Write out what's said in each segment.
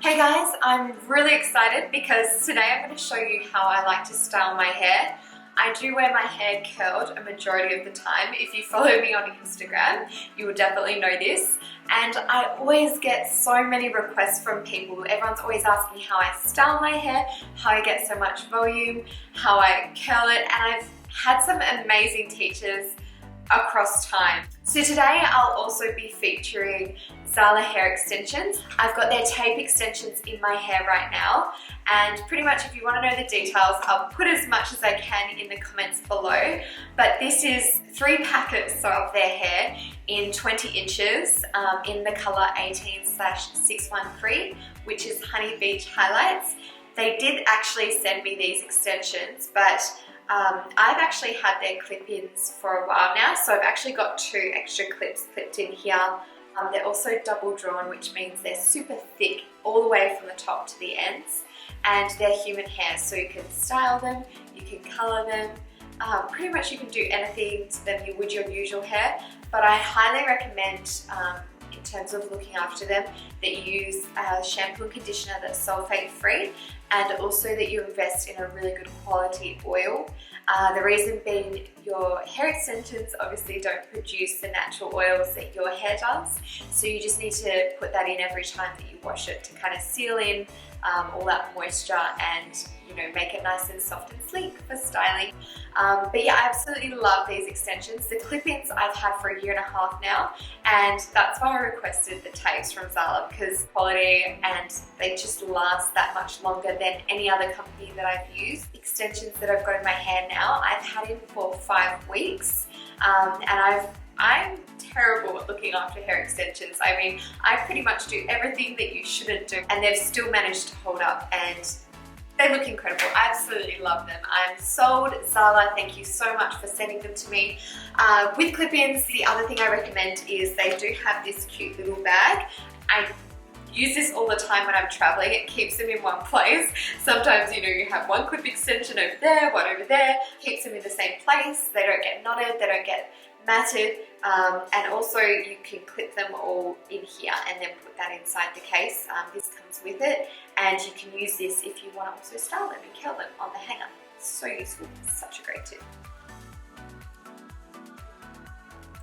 Hey guys, I'm really excited because today I'm going to show you how I like to style my hair. I do wear my hair curled a majority of the time. If you follow me on Instagram, you will definitely know this. And I always get so many requests from people. Everyone's always asking how I style my hair, how I get so much volume, how I curl it, and I've had some amazing teachers across time. So today I'll also be featuring Zala Hair Extensions. I've got their tape extensions in my hair right now, and pretty much if you want to know the details, I'll put as much as I can in the comments below. But this is 3 packets of their hair in 20 inches in the color 18/613, which is Honey Beach Highlights. They did actually send me these extensions, but I've actually had their clip-ins for a while now, so I've actually got 2 extra clips clipped in here. They're also double drawn, which means they're super thick all the way from the top to the ends, and they're human hair, so you can style them, you can colour them, pretty much you can do anything to them you would your usual hair, but I highly recommend in terms of looking after them that you use a shampoo and conditioner that's sulfate free, and also that you invest in a really good quality oil. The reason being, your hair extensions obviously don't produce the natural oils that your hair does, so you just need to put that in every time that you wash it to kind of seal in all that moisture and, you know, make it nice and soft and sleek for styling. But yeah, I absolutely love these extensions. The clip-ins I've had for 1.5 years now, and that's why I requested the tapes from Zala, because quality, and they just last that much longer than any other company that I've used. Extensions that I've got in my hair now, I've had in for 5 weeks, and I'm terrible at looking after hair extensions. I mean, I pretty much do everything that you shouldn't do, and they've still managed to hold up, and they look incredible. I absolutely love them. I'm sold. Zala, thank you so much for sending them to me. With clip-ins, the other thing I recommend is they do have this cute little bag. I use this all the time when I'm traveling. It keeps them in one place. Sometimes, you know, you have one clip extension over there, one over there. Keeps them in the same place. They don't get knotted, they don't get matted, and also you can clip them all in here and then put that inside the case. This comes with it, and you can use this if you want to also style them and curl them on the hanger. It's so useful. It's such a great tip.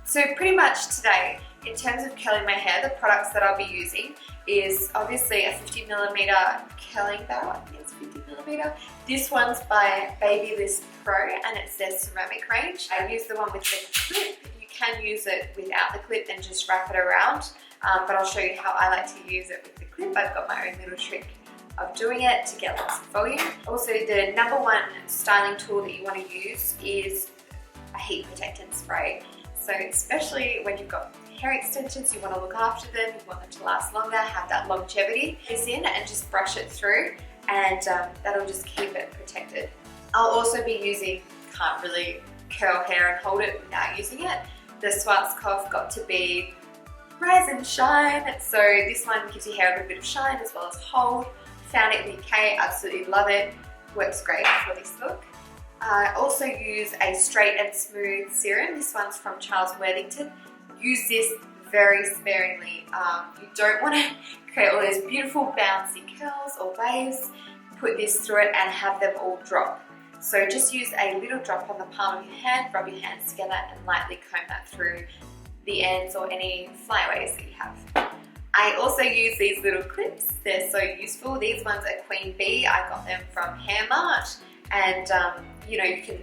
So pretty much today, in terms of curling my hair, the products that I'll be using is obviously a 50mm curling barrel. I think it's 50mm. This one's by Babyliss Pro, and it's their ceramic range. I use the one with the clip. You can use it without the clip and just wrap it around, but I'll show you how I like to use it with the clip. I've got my own little trick of doing it to get lots of volume. Also, the #1 styling tool that you want to use is a heat protectant spray. So especially when you've got hair extensions, you want to look after them, you want them to last longer, have that longevity. This in and just brush it through, and that'll just keep it protected. I'll also be using, can't really curl hair and hold it without using it, the Schwarzkopf Got To Be Rise and Shine. So this one gives your hair a little bit of shine as well as hold. Found it in the UK, absolutely love it. Works great for this look. I also use a straight and smooth serum. This one's from Worthington. Use this very sparingly. You don't want to create all those beautiful bouncy curls or waves. Put this through it and have them all drop. So just use a little drop on the palm of your hand, rub your hands together and lightly comb that through the ends or any flyaways that you have. I also use these little clips. They're so useful. These ones are Queen Bee. I got them from Hair Mart, and you know, you can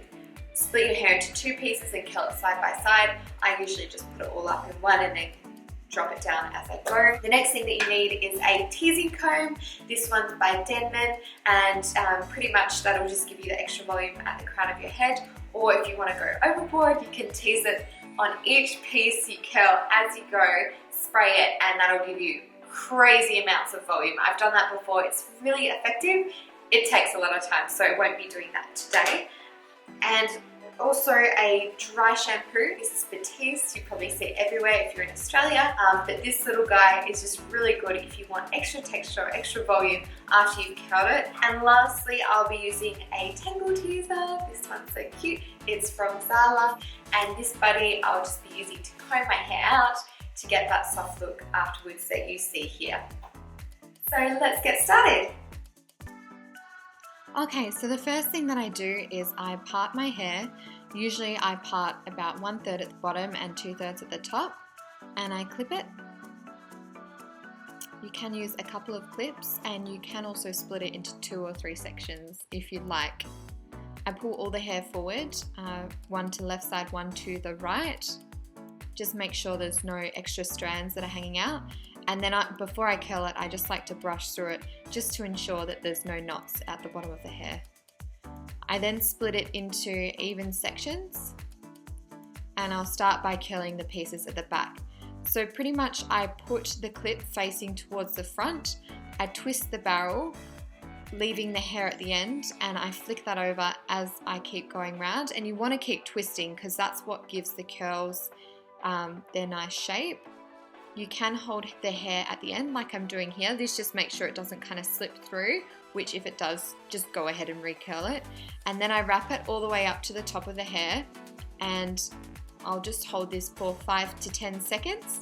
split your hair into 2 pieces and curl it side by side. I usually just put it all up in one and then drop it down as I go. The next thing that you need is a teasing comb. This one's by Denman, and pretty much that'll just give you the extra volume at the crown of your head. Or if you want to go overboard, you can tease it on each piece you curl as you go, spray it, and that'll give you crazy amounts of volume. I've done that before. It's really effective. It takes a lot of time, so I won't be doing that today. And also a dry shampoo. This is Batiste. You probably see it everywhere if you're in Australia. But this little guy is just really good if you want extra texture or extra volume after you've curled it. And lastly, I'll be using a Tangle teaser. This one's so cute. It's from Zala. And this buddy I'll just be using to comb my hair out to get that soft look afterwards that you see here. So let's get started. Okay, so the first thing that I do is I part my hair. Usually I part about 1/3 at the bottom and 2/3 at the top, and I clip it. You can use a couple of clips, and you can also split it into 2 or 3 sections if you'd like. I pull all the hair forward, one to the left side, one to the right. Just make sure there's no extra strands that are hanging out. And then before I curl it, I just like to brush through it just to ensure that there's no knots at the bottom of the hair. I then split it into even sections, and I'll start by curling the pieces at the back. So pretty much I put the clip facing towards the front, I twist the barrel, leaving the hair at the end, and I flick that over as I keep going round. And you want to keep twisting because that's what gives the curls their nice shape. You can hold the hair at the end like I'm doing here. This just makes sure it doesn't kind of slip through, which if it does, just go ahead and recurl it. And then I wrap it all the way up to the top of the hair, and I'll just hold this for 5 to 10 seconds.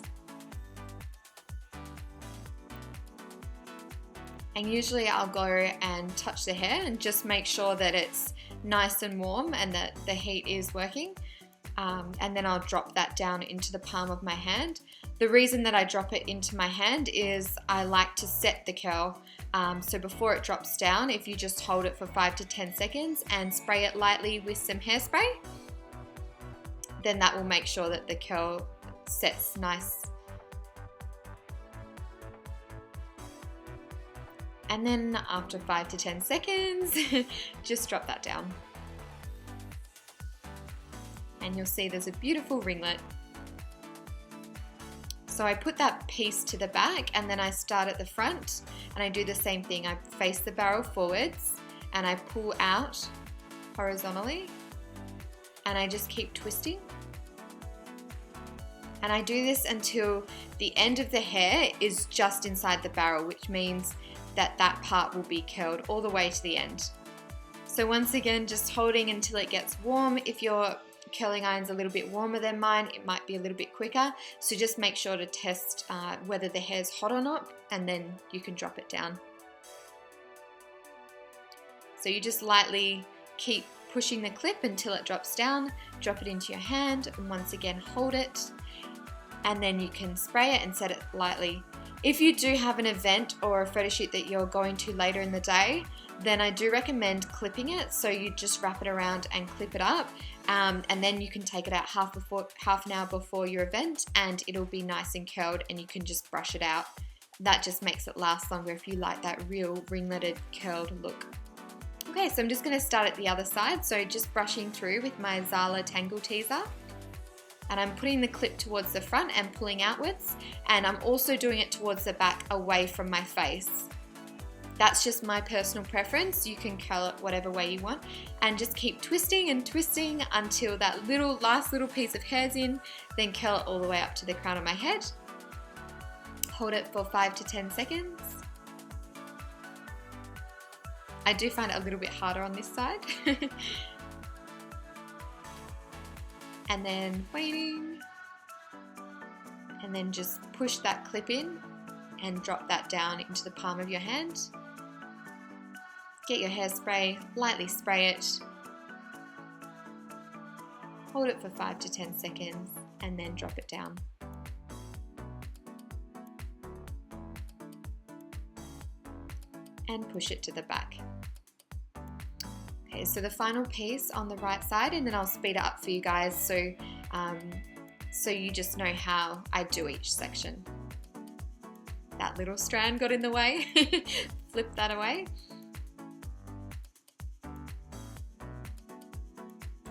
And usually I'll go and touch the hair and just make sure that it's nice and warm and that the heat is working. And then I'll drop that down into the palm of my hand. The reason that I drop it into my hand is I like to set the curl. So before it drops down, if you just hold it for 5 to 10 seconds and spray it lightly with some hairspray, then that will make sure that the curl sets nice. And then after 5 to 10 seconds, just drop that down. And you'll see there's a beautiful ringlet. So I put that piece to the back, and then I start at the front, and I do the same thing. I face the barrel forwards and I pull out horizontally, and I just keep twisting. And I do this until the end of the hair is just inside the barrel, which means that that part will be curled all the way to the end. So once again, just holding until it gets warm. If your curling iron's a little bit warmer than mine, it might be a little bit quicker. So just make sure to test whether the hair's hot or not, and then you can drop it down. So you just lightly keep pushing the clip until it drops down, drop it into your hand, and once again hold it, and then you can spray it and set it lightly. If you do have an event or a photo shoot that you're going to later in the day, then I do recommend clipping it. So you just wrap it around and clip it up, and then you can take it out half an hour before your event, and it'll be nice and curled, and you can just brush it out. That just makes it last longer if you like that real ringleted curled look. Okay, so I'm just going to start at the other side. So just brushing through with my Zala Tangle teaser. And I'm putting the clip towards the front and pulling outwards, and I'm also doing it towards the back away from my face. That's just my personal preference. You can curl it whatever way you want, and just keep twisting and twisting until that last little piece of hair's in, then curl it all the way up to the crown of my head. Hold it for 5 to 10 seconds. I do find it a little bit harder on this side. And then waiting, and then just push that clip in and drop that down into the palm of your hand. Get your hairspray, lightly spray it, hold it for 5 to 10 seconds, and then drop it down. And push it to the back. Okay, so the final piece on the right side, and then I'll speed it up for you guys so you just know how I do each section. That little strand got in the way, flip that away.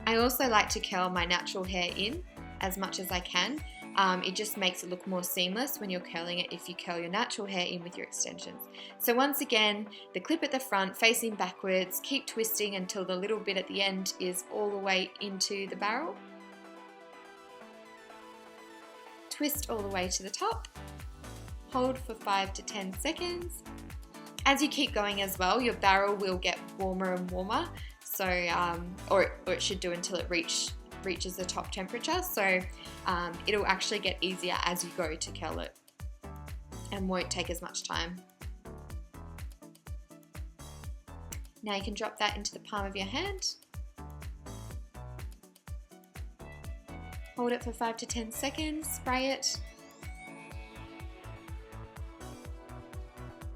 I also like to curl my natural hair in as much as I can. It just makes it look more seamless when you're curling it if you curl your natural hair in with your extensions. So once again, the clip at the front facing backwards, keep twisting until the little bit at the end is all the way into the barrel. Twist all the way to the top, hold for 5 to 10 seconds. As you keep going as well, your barrel will get warmer and warmer, so or it should do until it reaches the top temperature, so it'll actually get easier as you go to curl it and won't take as much time. Now you can drop that into the palm of your hand. Hold it for 5 to 10 seconds, spray it.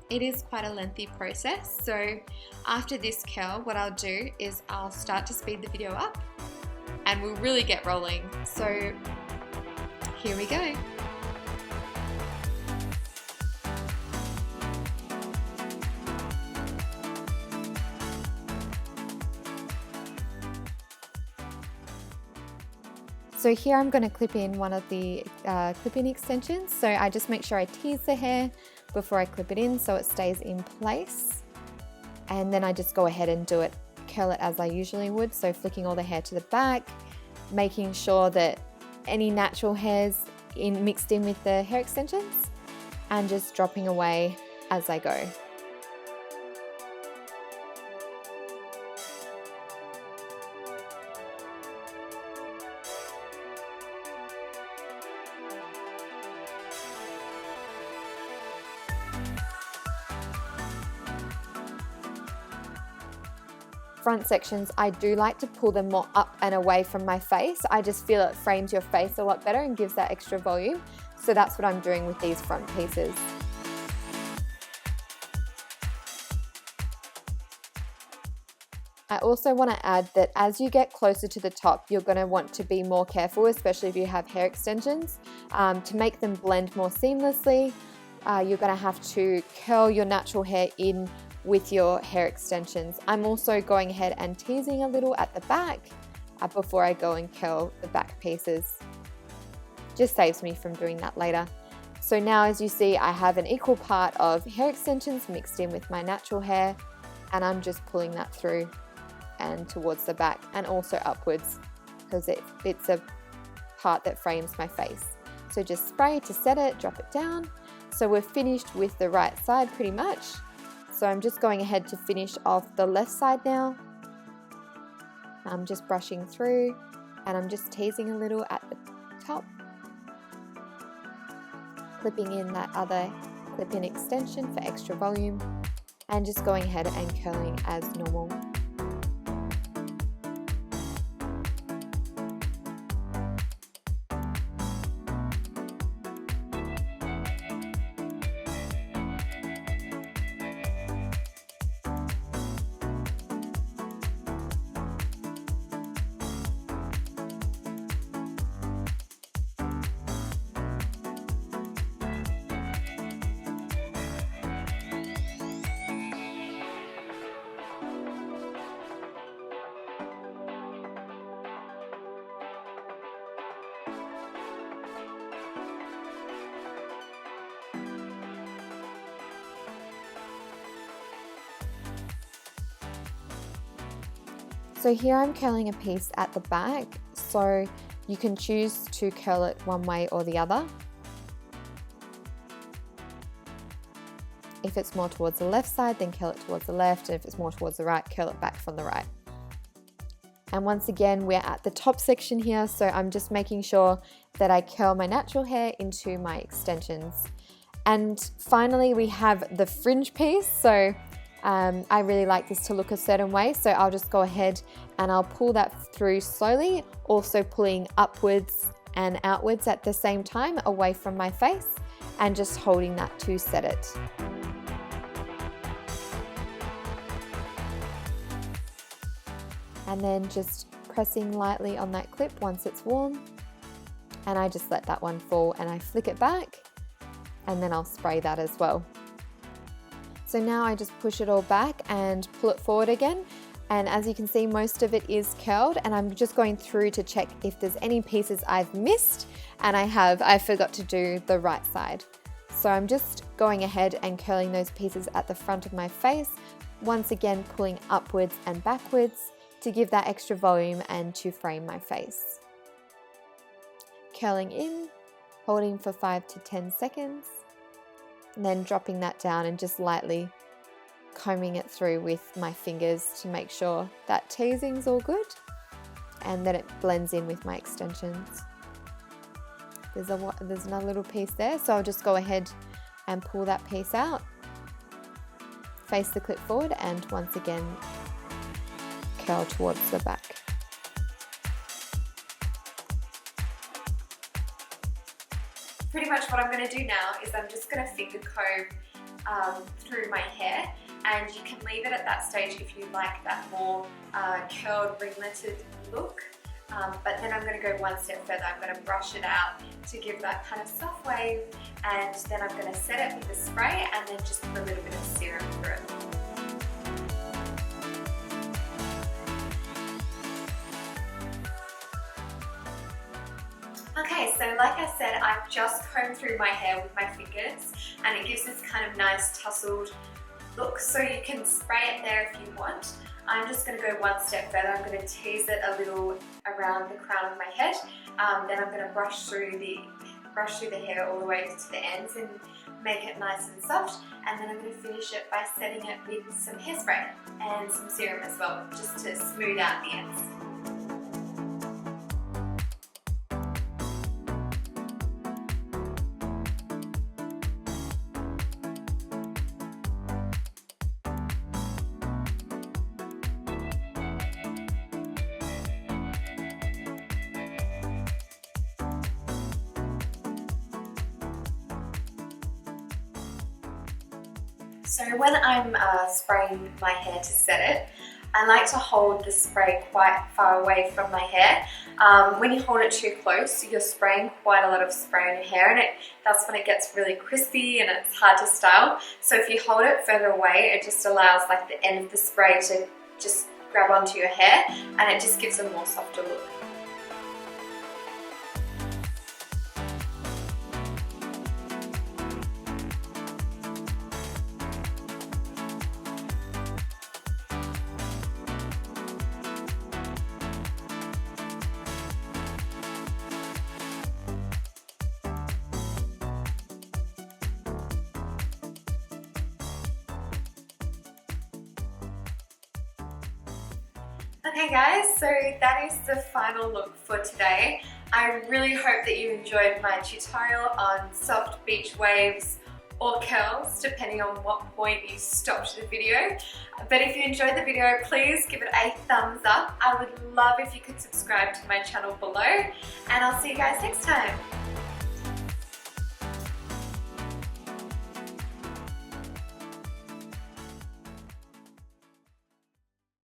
It is quite a lengthy process, so after this curl, what I'll do is I'll start to speed the video up and we'll really get rolling. So here we go. So here I'm going to clip in one of the clip-in extensions. So I just make sure I tease the hair before I clip it in so it stays in place. And then I just go ahead and curl it as I usually would. So flicking all the hair to the back, making sure that any natural hairs mixed in with the hair extensions, and just dropping away as I go. Front sections, I do like to pull them more up and away from my face. I just feel it frames your face a lot better and gives that extra volume. So that's what I'm doing with these front pieces. I also want to add that as you get closer to the top, you're going to want to be more careful, especially if you have hair extensions, to make them blend more seamlessly. You're going to have to curl your natural hair in with your hair extensions. I'm also going ahead and teasing a little at the back before I go and curl the back pieces. Just saves me from doing that later. So now, as you see, I have an equal part of hair extensions mixed in with my natural hair, and I'm just pulling that through and towards the back and also upwards because it's a part that frames my face. So just spray to set it, drop it down. So we're finished with the right side pretty much. So I'm just going ahead to finish off the left side now. I'm just brushing through and I'm just teasing a little at the top. Clipping in that other clip-in extension for extra volume and just going ahead and curling as normal. So here I'm curling a piece at the back, so you can choose to curl it one way or the other. If it's more towards the left side, then curl it towards the left, and if it's more towards the right, curl it back from the right. And once again, we're at the top section here, so I'm just making sure that I curl my natural hair into my extensions. And finally, we have the fringe piece. So I really like this to look a certain way, so I'll just go ahead and I'll pull that through slowly, also pulling upwards and outwards at the same time away from my face and just holding that to set it. And then just pressing lightly on that clip once it's warm, and I just let that one fall and I flick it back, and then I'll spray that as well. So now I just push it all back and pull it forward again. And as you can see, most of it is curled, and I'm just going through to check if there's any pieces I've missed, and I forgot to do the right side. So I'm just going ahead and curling those pieces at the front of my face, once again pulling upwards and backwards to give that extra volume and to frame my face. Curling in, holding for 5 to 10 seconds. And then dropping that down and just lightly combing it through with my fingers to make sure that teasing's all good and that it blends in with my extensions. There's another little piece there, so I'll just go ahead and pull that piece out, face the clip forward, and once again curl towards the back. Pretty much what I'm going to do now is I'm just going to finger comb through my hair, and you can leave it at that stage if you like that more curled, ringleted look. But then I'm going to go one step further. I'm going to brush it out to give that kind of soft wave, and then I'm going to set it with a spray and then just put a little bit of serum through it. Okay, so like I said, I've just combed through my hair with my fingers, and it gives this kind of nice tousled look, so you can spray it there if you want. I'm just going to go one step further. I'm going to tease it a little around the crown of my head. Then I'm going to brush through the hair all the way to the ends and make it nice and soft. And then I'm going to finish it by setting it with some hairspray and some serum as well, just to smooth out the ends. So when I'm spraying my hair to set it, I like to hold the spray quite far away from my hair. When you hold it too close, you're spraying quite a lot of spray on your hair, and that's when it gets really crispy and it's hard to style. So if you hold it further away, it just allows like the end of the spray to just grab onto your hair, and it just gives a more softer look. Okay guys, so that is the final look for today. I really hope that you enjoyed my tutorial on soft beach waves or curls, depending on what point you stopped the video. But if you enjoyed the video, please give it a thumbs up. I would love if you could subscribe to my channel below, and I'll see you guys next time.